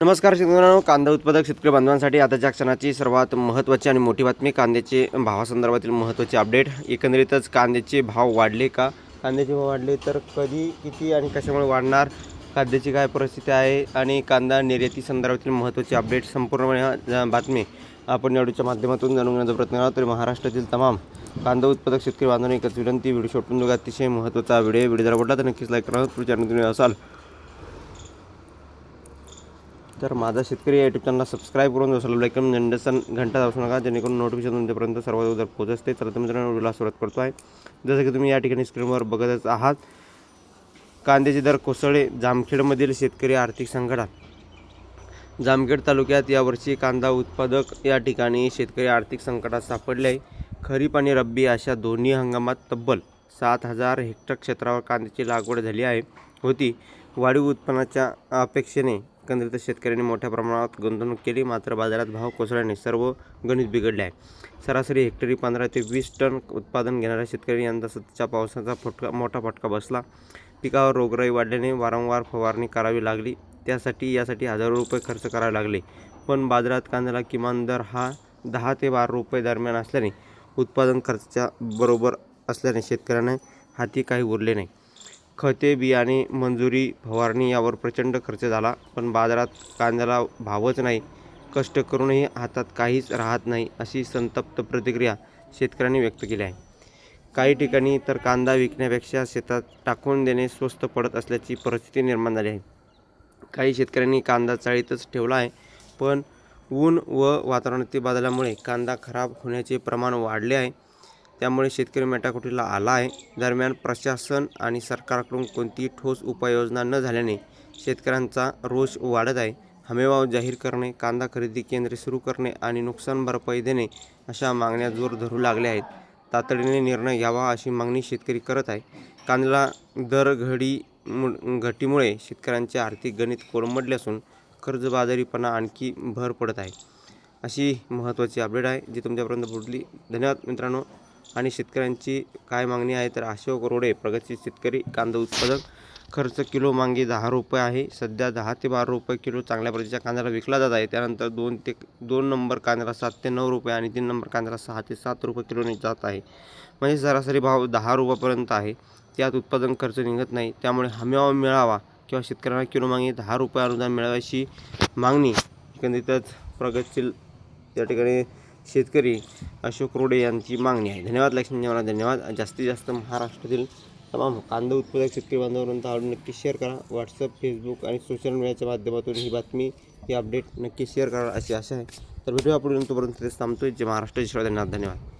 नमस्कार शेतकऱ्यांनो, कांदा उत्पादक शेतकरी बांधवांसाठी आताच्या क्षणाची सर्वात महत्त्वाची आणि मोठी बातमी, कांद्याचे भावासंदर्भातील महत्त्वाचे अपडेट। एकंदरीतच कांद्याचे भाव वाढले का, कांद्याचे भाव वाढले तर कधी, किती आणि कशामुळे वाढणार, कांद्याची काय परिस्थिती आहे आणि कांदा निर्याती संदर्भातील महत्त्वाचे अपडेट संपूर्णपणे बातमी आपण निवडीच्या माध्यमातून जाणून घेण्याचा प्रयत्न करा। तरी महाराष्ट्रातील तमाम कांदा उत्पादक शेतकरी बांधवांनी एकच विनंती, व्हिडिओ शेवटून बघा, अतिशय महत्त्वाचा व्हिडिओ जर आवडला तर नक्कीच लाईक करा। चॅनल तुम्ही असाल तर माझा शेतकरी यूट्यूब चॅनलला सबस्क्राईब करून जाऊ, लाईक करून घंटा दाबू नका, जेणेकरून नोटिफिकेशन तुमच्यापर्यंत सर्वात अगोदर पोहोचते। तर मित्रांनो, व्हिडिओला सुरुवात करतो आहे। जसं की तुम्ही या ठिकाणी स्क्रीनवर बघतच आहात, कांद्याचे दर कोसळले, जामखेडमधील शेतकरी आर्थिक संकटात। जामखेड तालुक्यात यावर्षी कांदा उत्पादक या ठिकाणी शेतकरी आर्थिक संकटात सापडले आहे। खरीप आणि रब्बी अशा दोन्ही हंगामात तब्बल 7,000 हेक्टर क्षेत्रावर कांद्याची लागवड झाली होती। वाढीव उत्पन्नाच्या अपेक्षेने एकंदरीत शेतकऱ्यांनी मोठ्या प्रमाणात गुंतवणूक केली, मात्र बाजारात भाव कोसळल्याने सर्व गणित बिघडले आहे। सरासरी हेक्टरी 15 ते 20 टन उत्पादन घेणाऱ्या शेतकऱ्यांनी यंदा सध्याच्या पावसाचा मोठा फटका बसला। पिकावर रोगराई वाढल्याने वारंवार फवारणी करावी लागली, यासाठी हजारो रुपये खर्च करावे लागले। पण बाजारात कांद्याला किमान दर हा 10 ते 12 रुपये दरम्यान असल्याने उत्पादन खर्चाच्या बरोबर असल्याने शेतकऱ्यांना हाती काही उरले नाही। खते, बियाणे, मंजुरी, फवारणी यावर प्रचंड खर्च झाला, पण बाजारात कांद्याला भावच नाही, कष्ट करूनही हातात काहीच राहत नाही, अशी संतप्त प्रतिक्रिया शेतकऱ्यांनी व्यक्त केली आहे। काही ठिकाणी तर कांदा विकण्यापेक्षा शेतात टाकून देणे स्वस्त पडत असल्याची परिस्थिती निर्माण झाली आहे। काही शेतकऱ्यांनी कांदा चाळीतच ठेवला आहे, पण ऊन व वातावरणातील बदलामुळे कांदा खराब होण्याचे प्रमाण वाढले आहे, त्यामुळे शेतकरी मेटाकुटीला आला आहे। दरम्यान प्रशासन आणि सरकारकडून कोणतीही ठोस उपाययोजना न झाल्याने शेतकऱ्यांचा रोष वाढत आहे। हमीभाव जाहीर करणे, कांदा खरेदी केंद्रे सुरू करणे आणि नुकसान भरपाई देणे अशा मागण्या जोर धरू लागल्या आहेत। तातडीने निर्णय घ्यावा अशी मागणी शेतकरी करत आहे। कांद्याला दर घटीमुळे शेतकऱ्यांचे आर्थिक गणित कोलमडले असून कर्जबाजारीपणा आणखी भर पडत आहे, अशी महत्त्वाची अपडेट आहे जी तुमच्यापर्यंत पोहोचली। धन्यवाद मित्रांनो। आणि शेतकऱ्यांची काय मागणी आहे तर अशोक रोडे, प्रगतशील शेतकरी, कांदा उत्पादक, खर्च किलो मागे 10 रुपये आहे। सध्या 10 ते 12 रुपये किलो चांगल्या प्रतीच्या कांद्याला विकला जात आहे। त्यानंतर 2 नंबर कांद्याला 7 ते 9 रुपये आणि 3 नंबर कांद्याला 6 ते 7 रुपये किलोने जात आहे। म्हणजे सरासरी भाव 10 रुपयापर्यंत आहे। त्यात उत्पादन खर्च निघत नाही, त्यामुळे हमीभाव मिळावा किंवा शेतकऱ्यांना किलो मागे 10 रुपये अनुदान मिळावे अशी मागणी एकंदरीतच प्रगतशील या ठिकाणी शेतकरी अशोक रोडे यांची मागणी आहे। धन्यवाद। लक्ष्मी धन्यवाद। जास्तीत जास्त महाराष्ट्रातील तमाम कांदा उत्पादक शेतकरी बांधवांपर्यंत आवडून नक्की शेअर करा। व्हॉट्सअप, फेसबुक आणि सोशल मीडियाच्या माध्यमातून ही बातमी, ही अपडेट नक्की शेअर करा अशी आशा आहे। तर व्हिडिओ आपण तोपर्यंत थांबतोय। जय महाराष्ट्र, जय श्रीराम, धन्यवाद।